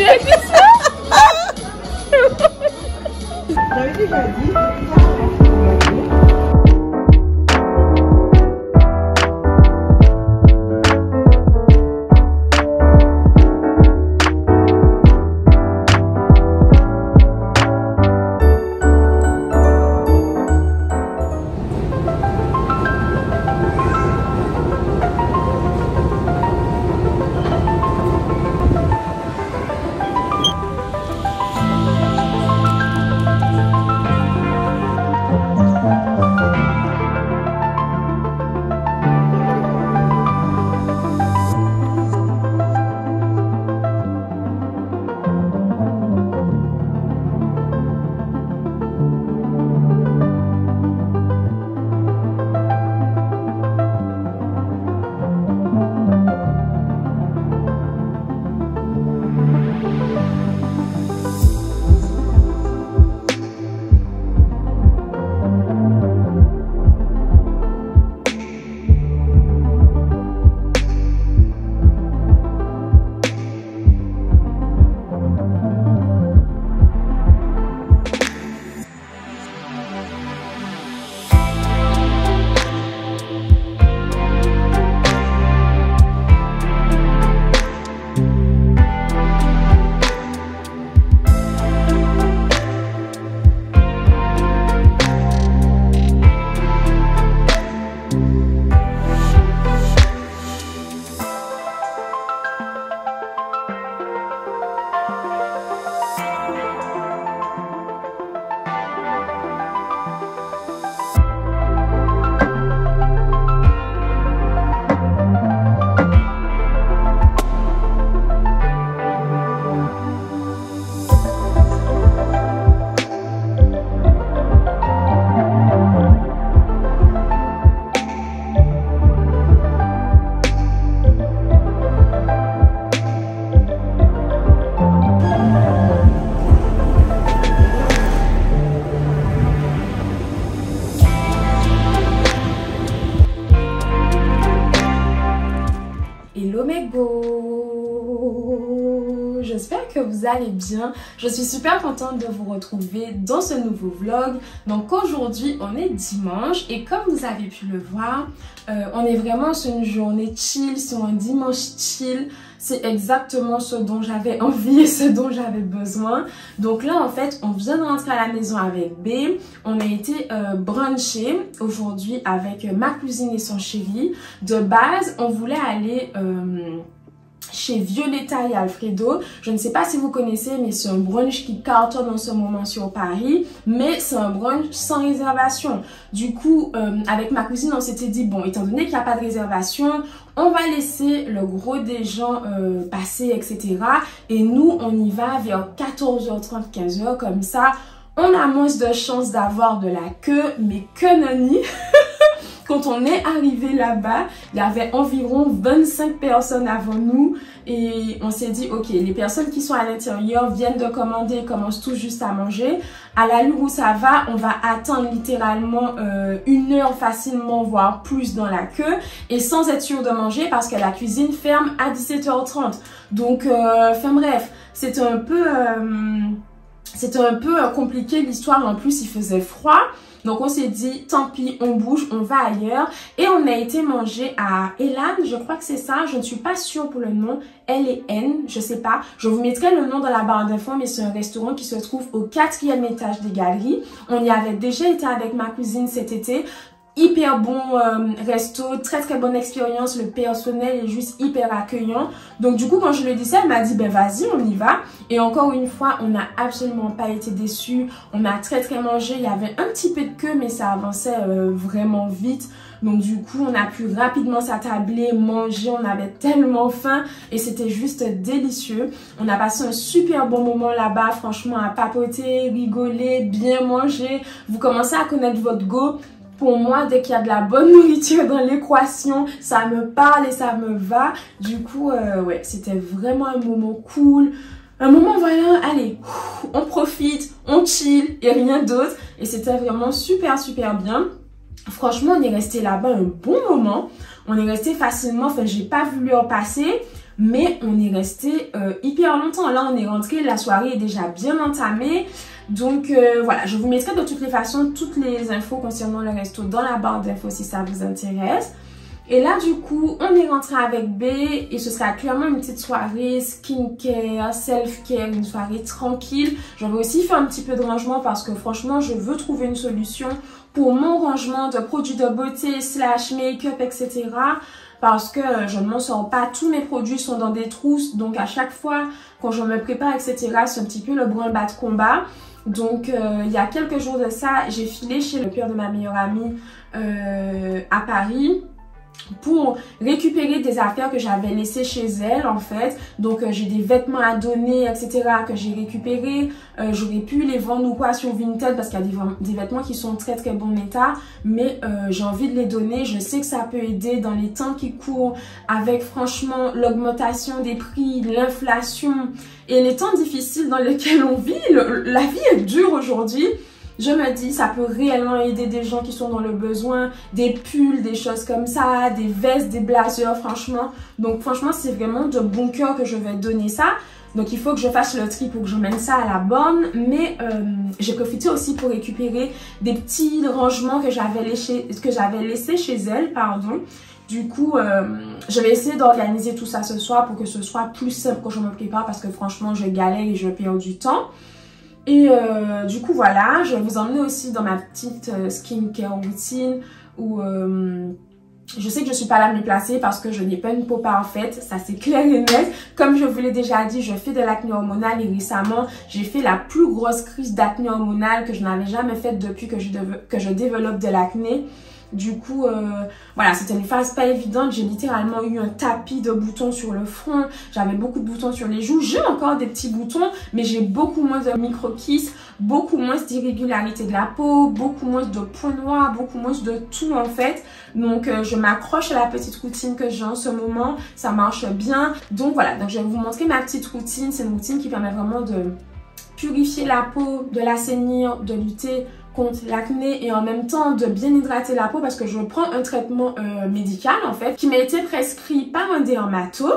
as dit ça? J'avais déjà dit. Hello mes go, j'espère que vous allez bien. Je suis super contente de vous retrouver dans ce nouveau vlog. Donc aujourd'hui on est dimanche et comme vous avez pu le voir, on est vraiment sur une journée chill, sur un dimanche chill. C'est exactement ce dont j'avais envie et ce dont j'avais besoin. Donc là, en fait, on vient de rentrer à la maison avec B. On a été bruncher aujourd'hui avec ma cousine et son chéri. De base, on voulait aller chez Violetta et Alfredo. Je ne sais pas si vous connaissez, mais c'est un brunch qui cartonne en ce moment sur Paris. Mais c'est un brunch sans réservation. Du coup, avec ma cousine, on s'était dit, bon, étant donné qu'il n'y a pas de réservation, on va laisser le gros des gens passer, etc. Et nous, on y va vers 14h30, 15h. Comme ça, on a moins de chances d'avoir de la queue. Mais que nenni. Quand on est arrivé là-bas, il y avait environ 25 personnes avant nous et on s'est dit, ok, les personnes qui sont à l'intérieur viennent de commander, commencent tout juste à manger. À l'allure où ça va, on va attendre littéralement 1 heure facilement, voire plus dans la queue et sans être sûr de manger parce que la cuisine ferme à 17h30. Donc, enfin bref, c'était un peu compliqué l'histoire. En plus, il faisait froid. Donc on s'est dit, tant pis, on bouge, on va ailleurs. Et on a été manger à Elan, je crois que c'est ça. Je ne suis pas sûre pour le nom. L-E-N, je sais pas. Je vous mettrai le nom dans la barre d'infos, mais c'est un restaurant qui se trouve au 4e étage des Galeries. On y avait déjà été avec ma cousine cet été. Hyper bon resto, très bonne expérience, le personnel est juste hyper accueillant. Donc du coup quand je lui ai dit ça, elle m'a dit ben vas-y on y va. Et encore une fois on n'a absolument pas été déçus. On a très mangé, il y avait un petit peu de queue mais ça avançait vraiment vite. Donc du coup on a pu rapidement s'attabler, manger, on avait tellement faim et c'était juste délicieux. On a passé un super bon moment là-bas, franchement à papoter, rigoler, bien manger. Vous commencez à connaître votre go. Pour moi, dès qu'il y a de la bonne nourriture dans l'équation, ça me parle et ça me va. Du coup, ouais, c'était vraiment un moment cool. Un moment, voilà, allez, on profite, on chill et rien d'autre. Et c'était vraiment super bien. Franchement, on est resté là-bas un bon moment. On est resté facilement, enfin, j'ai pas vu l'heure passer. mais on est resté hyper longtemps. Là, on est rentré, la soirée est déjà bien entamée. Donc voilà, je vous mettrai de toutes les façons toutes les infos concernant le resto dans la barre d'infos si ça vous intéresse. Et là du coup, on est rentré avec B et ce sera clairement une petite soirée skincare, self-care, une soirée tranquille. Je vais aussi faire un petit peu de rangement parce que franchement, je veux trouver une solution pour mon rangement de produits de beauté slash make-up, etc. Parce que je ne m'en sors pas, tous mes produits sont dans des trousses, donc à chaque fois quand je me prépare, etc., c'est un petit peu le branle-bas de combat. Donc il y a quelques jours de ça, j'ai filé chez le père de ma meilleure amie à Paris pour récupérer des affaires que j'avais laissées chez elle en fait. Donc j'ai des vêtements à donner, etc., que j'ai récupérés. J'aurais pu les vendre ou quoi sur Vinted parce qu'il y a des vêtements qui sont très très bon état, mais j'ai envie de les donner. Je sais que ça peut aider dans les temps qui courent avec franchement l'augmentation des prix, l'inflation et les temps difficiles dans lesquels on vit. La vie est dure aujourd'hui. Je me dis, ça peut réellement aider des gens qui sont dans le besoin, des pulls, des choses comme ça, des vestes, des blazers, franchement. Donc franchement, c'est vraiment de bon cœur que je vais donner ça. Donc il faut que je fasse le tri pour que je mène ça à la borne. Mais j'ai profité aussi pour récupérer des petits rangements que j'avais laissés chez elle, pardon. Du coup, je vais essayer d'organiser tout ça ce soir pour que ce soit plus simple quand je me prépare parce que franchement, je galère et je perds du temps. Et du coup voilà, je vais vous emmener aussi dans ma petite skincare routine où je sais que je suis pas la mieux placée parce que je n'ai pas une peau parfaite, ça c'est clair et net. Comme je vous l'ai déjà dit, je fais de l'acné hormonal et récemment j'ai fait la plus grosse crise d'acné hormonal que je n'avais jamais faite depuis que je développe de l'acné. Du coup, voilà, c'était une phase pas évidente. J'ai littéralement eu un tapis de boutons sur le front. J'avais beaucoup de boutons sur les joues. J'ai encore des petits boutons, mais j'ai beaucoup moins de micro-kisses, beaucoup moins d'irrégularité de la peau, beaucoup moins de points noirs, beaucoup moins de tout en fait. Donc, je m'accroche à la petite routine que j'ai en ce moment. Ça marche bien. Donc, voilà. Donc, je vais vous montrer ma petite routine. C'est une routine qui permet vraiment de purifier la peau, de l'assainir, de lutter contre l'acné et en même temps de bien hydrater la peau parce que je prends un traitement médical en fait qui m'a été prescrit par un dermato.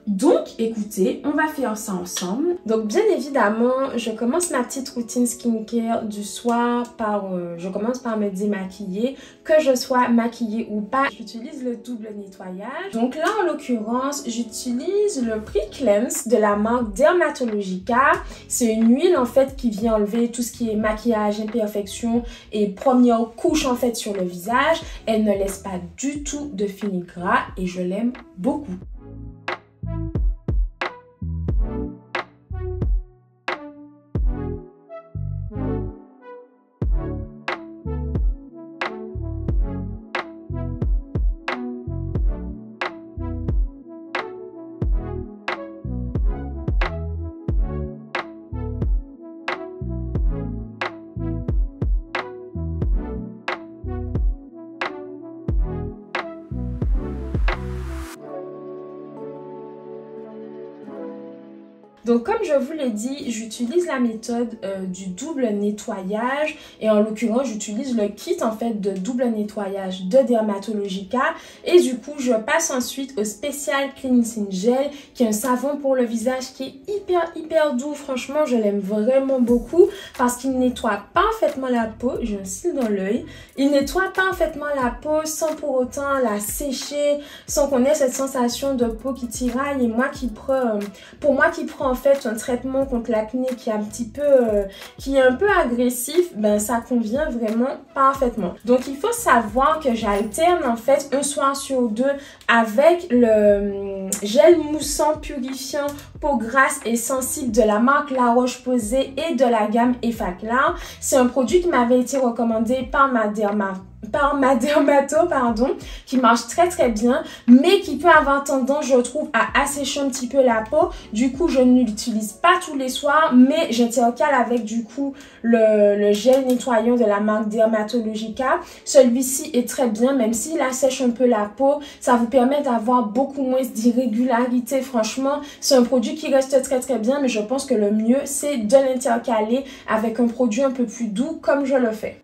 Donc écoutez, on va faire ça ensemble. Donc bien évidemment, je commence ma petite routine skincare du soir par, je commence par me démaquiller, que je sois maquillée ou pas. J'utilise le double nettoyage. Donc là en l'occurrence, j'utilise le Pre-Cleanse de la marque Dermatologica. C'est une huile en fait qui vient enlever tout ce qui est maquillage, imperfection et première couche en fait sur le visage. Elle ne laisse pas du tout de fini gras et je l'aime beaucoup. Donc comme je vous l'ai dit, j'utilise la méthode du double nettoyage et en l'occurrence j'utilise le kit en fait de double nettoyage de Dermatologica et du coup je passe ensuite au Special Cleansing Gel qui est un savon pour le visage qui est hyper doux. Franchement je l'aime vraiment beaucoup parce qu'il nettoie parfaitement la peau, j'ai un cil dans l'œil, il nettoie parfaitement la peau sans pour autant la sécher, sans qu'on ait cette sensation de peau qui tiraille et pour moi qui prend en fait un traitement contre l'acné qui est un peu agressif, ben ça convient vraiment parfaitement. Donc il faut savoir que j'alterne en fait un soir sur deux avec le gel moussant purifiant peau grasse et sensible de la marque La Roche-Posay et de la gamme Effaclar. C'est un produit qui m'avait été recommandé par ma dermato, qui marche très bien, mais qui peut avoir tendance, je trouve, à assécher un petit peu la peau. Du coup, je ne l'utilise pas tous les soirs, mais j'intercale avec du coup le gel nettoyant de la marque Dermatologica. Celui-ci est très bien, même s'il assèche un peu la peau, ça vous permet d'avoir beaucoup moins d'irrégularité. Franchement, c'est un produit qui reste très bien, mais je pense que le mieux, c'est de l'intercaler avec un produit un peu plus doux, comme je le fais.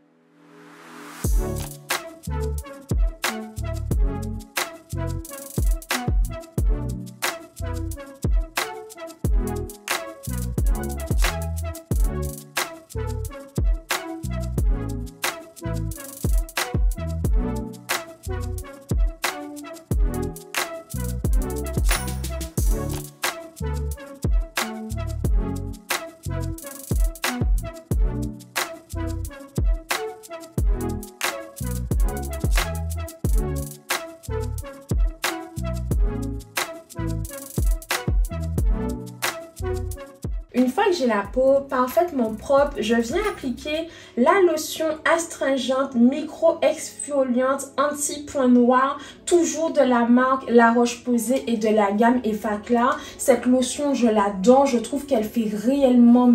Une fois que j'ai la peau parfaitement propre, je viens appliquer la lotion astringente micro-exfoliante anti-point noir, toujours de la marque La Roche-Posay et de la gamme Effaclar. Cette lotion, je l'adore, je trouve qu'elle fait réellement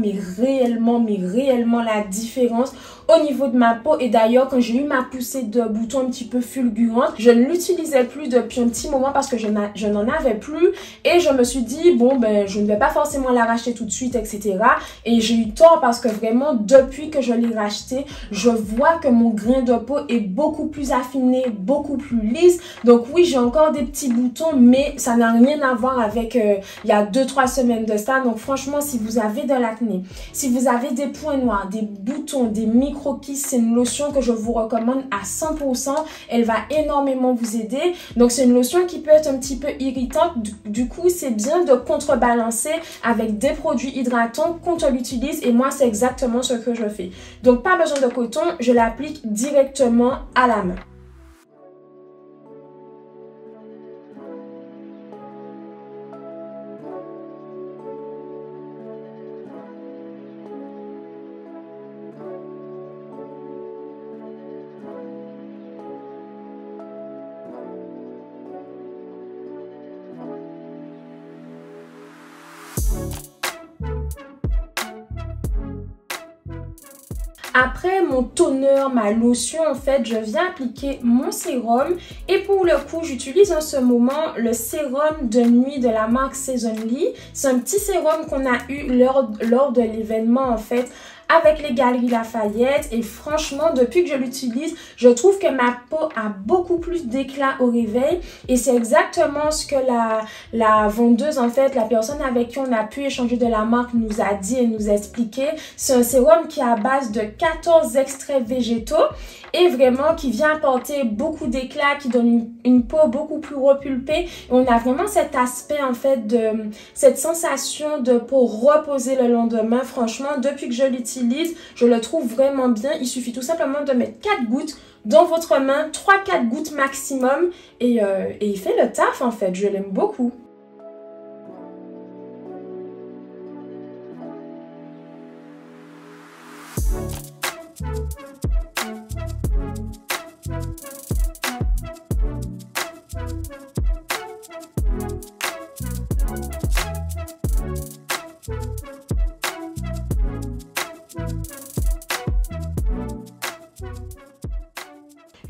la différence au niveau de ma peau. Et d'ailleurs, quand j'ai eu ma poussée de boutons un petit peu fulgurante, je ne l'utilisais plus depuis un petit moment parce que je n'en avais plus. Et je me suis dit, bon, ben, je ne vais pas forcément la racheter tout de suite, etc. Et j'ai eu tort parce que vraiment, depuis que je l'ai racheté, je vois que mon grain de peau est beaucoup plus affiné, beaucoup plus lisse. Donc oui, j'ai encore des petits boutons, mais ça n'a rien à voir avec il y a 2-3 semaines de ça. Donc franchement, si vous avez de l'acné, si vous avez des points noirs, des boutons, des micro-kisses, c'est une lotion que je vous recommande à 100%. Elle va énormément vous aider. Donc c'est une lotion qui peut être un petit peu irritante. Du coup, c'est bien de contrebalancer avec des produits hydratants quand on l'utilise. Et moi, c'est exactement ce que je fais. Donc pas besoin de coton, je l'applique directement à la main. Après mon toner, ma lotion, en fait, je viens appliquer mon sérum. Et pour le coup, j'utilise en ce moment le sérum de nuit de la marque Seasonly. C'est un petit sérum qu'on a eu lors de l'événement, en fait, avec les Galeries Lafayette. Et franchement, depuis que je l'utilise, je trouve que ma peau a beaucoup plus d'éclat au réveil. Et c'est exactement ce que la vendeuse, en fait, la personne avec qui on a pu échanger de la marque nous a dit et nous a expliqué. C'est un sérum qui est à base de 14 extraits végétaux et vraiment qui vient apporter beaucoup d'éclat, qui donne une peau beaucoup plus repulpée. Et on a vraiment cet aspect, en fait, de cette sensation de peau reposée le lendemain. Franchement, depuis que je l'utilise, je le trouve vraiment bien. Il suffit tout simplement de mettre 4 gouttes dans votre main, 3-4 gouttes maximum et il fait le taf, en fait. Je l'aime beaucoup.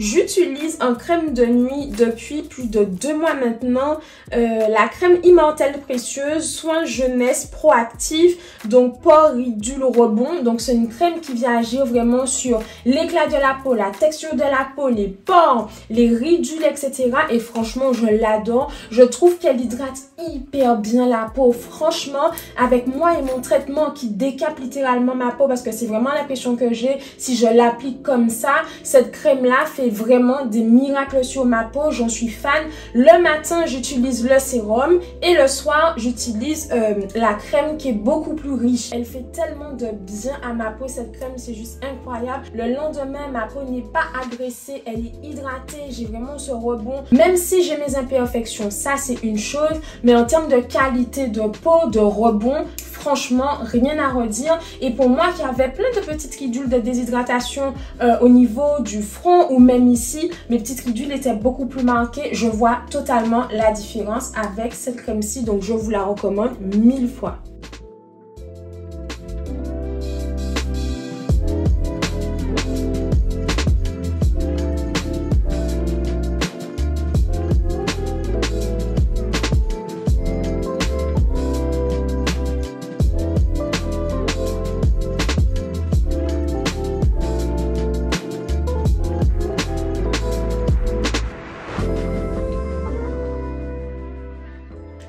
J'utilise en crème de nuit depuis plus de 2 mois maintenant, la crème Immortelle Précieuse, soin jeunesse proactif, donc pores, ridules, rebond. Donc c'est une crème qui vient agir vraiment sur l'éclat de la peau, la texture de la peau, les pores, les ridules, etc. Et franchement, je l'adore. Je trouve qu'elle hydrate hyper bien la peau. Franchement, avec moi et mon traitement qui décape littéralement ma peau, parce que c'est vraiment l'impression que j'ai si je l'applique comme ça, cette crème-là fait vraiment des miracles sur ma peau. J'en suis fan. Le matin, j'utilise le sérum et le soir, j'utilise la crème qui est beaucoup plus riche. Elle fait tellement de bien à ma peau, cette crème, c'est juste incroyable. Le lendemain, ma peau n'est pas agressée, elle est hydratée, j'ai vraiment ce rebond. Même si j'ai mes imperfections, ça c'est une chose, mais en termes de qualité de peau, de rebond, franchement, rien à redire. Et pour moi qui avait plein de petites ridules de déshydratation au niveau du front ou même ici, mes petites ridules étaient beaucoup plus marquées. Je vois totalement la différence avec cette crème-ci, donc je vous la recommande 1000 fois.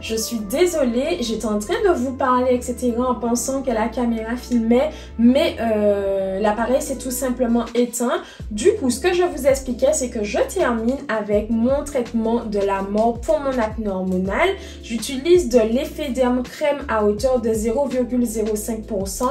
Je suis désolée, j'étais en train de vous parler, etc. en pensant que la caméra filmait, mais l'appareil s'est tout simplement éteint. Du coup, ce que je vous expliquais, c'est que je termine avec mon traitement de la mort pour mon acné hormonal. J'utilise de l'Effederm crème à hauteur de 0,05%.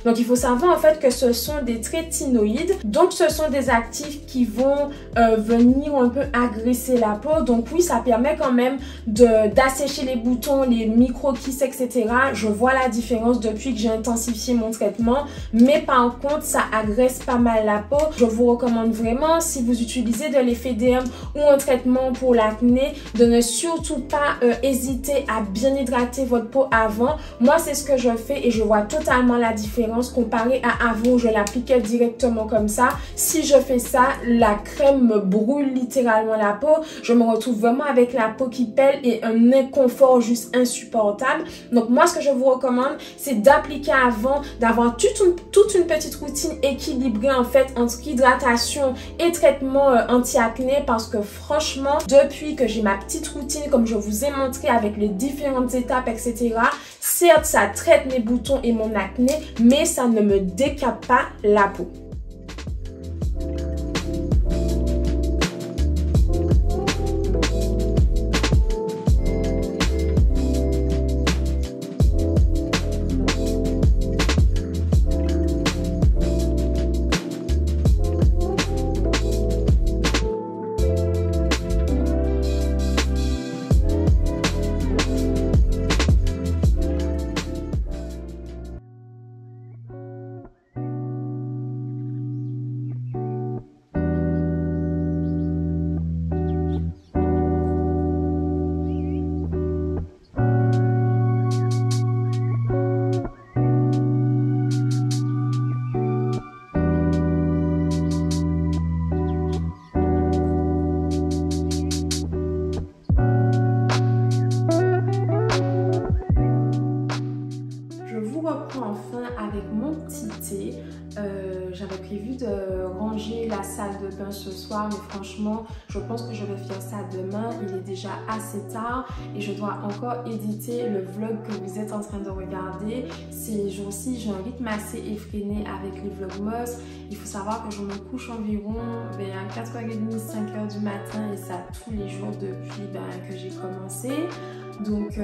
Donc, il faut savoir en fait que ce sont des trétinoïdes. Donc, ce sont des actifs qui vont venir un peu agresser la peau. Donc, oui, ça permet quand même d'assécher les boutons, boutons, les micro-kisses, etc. Je vois la différence depuis que j'ai intensifié mon traitement. Mais par contre, ça agresse pas mal la peau. Je vous recommande vraiment, si vous utilisez de l'effet derme ou un traitement pour l'acné, de ne surtout pas hésiter à bien hydrater votre peau avant. Moi, c'est ce que je fais et je vois totalement la différence comparé à avant où je l'appliquais directement comme ça. Si je fais ça, la crème me brûle littéralement la peau. Je me retrouve vraiment avec la peau qui pèle et un inconfort juste insupportable. Donc moi, ce que je vous recommande, c'est d'appliquer avant, d'avoir toute une petite routine équilibrée en fait entre hydratation et traitement anti-acné, parce que franchement, depuis que j'ai ma petite routine comme je vous ai montré avec les différentes étapes, etc., certes, ça traite mes boutons et mon acné, mais ça ne me décape pas la peau. Avec mon petit thé. J'avais prévu de ranger la salle de bain ce soir, mais franchement, je pense que je vais faire ça demain. Il est déjà assez tard et je dois encore éditer le vlog que vous êtes en train de regarder. Ces jours-ci, j'ai un rythme assez effréné avec les vlogmas. Il faut savoir que je me couche environ à 4h30, 5h du matin et ça tous les jours depuis que j'ai commencé. Donc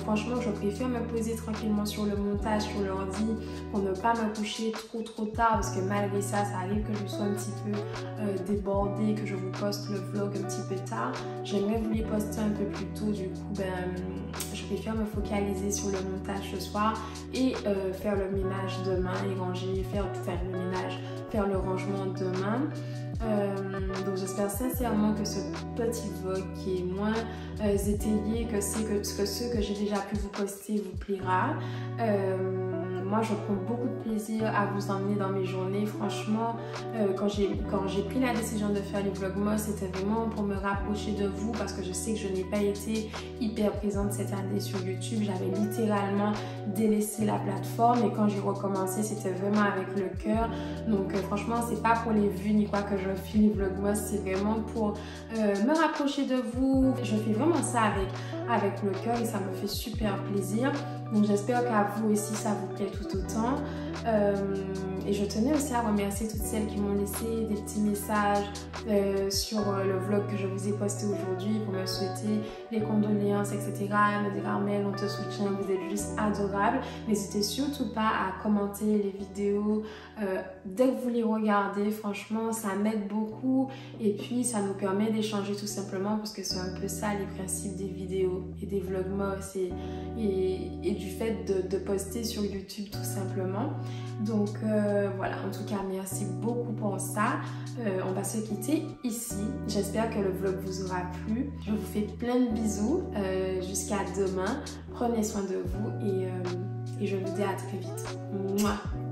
franchement, je préfère me poser tranquillement sur le montage, sur l'ordi, pour ne pas me coucher trop tard, parce que malgré ça, ça arrive que je sois un petit peu débordée, que je vous poste le vlog un petit peu tard. J'aimerais vous les poster un peu plus tôt, du coup, je préfère me focaliser sur le montage ce soir et faire le ménage demain et ranger, faire le ménage, faire le rangement demain. Donc j'espère sincèrement que ce petit vlog qui est moins étayé que ceux que j'ai déjà pu vous poster vous plaira. Moi je prends beaucoup de plaisir à vous emmener dans mes journées. Franchement, quand j'ai pris la décision de faire les vlogmas, c'était vraiment pour me rapprocher de vous, parce que je sais que je n'ai pas été hyper présente cette année sur YouTube. J'avais littéralement délaissé la plateforme et quand j'ai recommencé, c'était vraiment avec le cœur. Donc franchement, c'est pas pour les vues ni quoi que je fais les vlogmas, c'est vraiment pour me rapprocher de vous. Je fais vraiment ça avec le cœur et ça me fait super plaisir. Donc j'espère qu'à vous aussi ça vous plaît tout autant. Et je tenais aussi à remercier toutes celles qui m'ont laissé des petits messages sur le vlog que je vous ai posté aujourd'hui pour me souhaiter les condoléances, etc. Me dire Armelle, on te soutient, vous êtes juste adorables. N'hésitez surtout pas à commenter les vidéos dès que vous les regardez. Franchement, ça m'aide beaucoup et puis ça nous permet d'échanger tout simplement, parce que c'est un peu ça les principes des vidéos et des vlogmas et du fait de poster sur YouTube tout simplement. Donc voilà, en tout cas merci beaucoup pour ça. On va se quitter ici. J'espère que le vlog vous aura plu. Je vous fais plein de bisous jusqu'à demain. Prenez soin de vous et je vous dis à très vite. Mouah.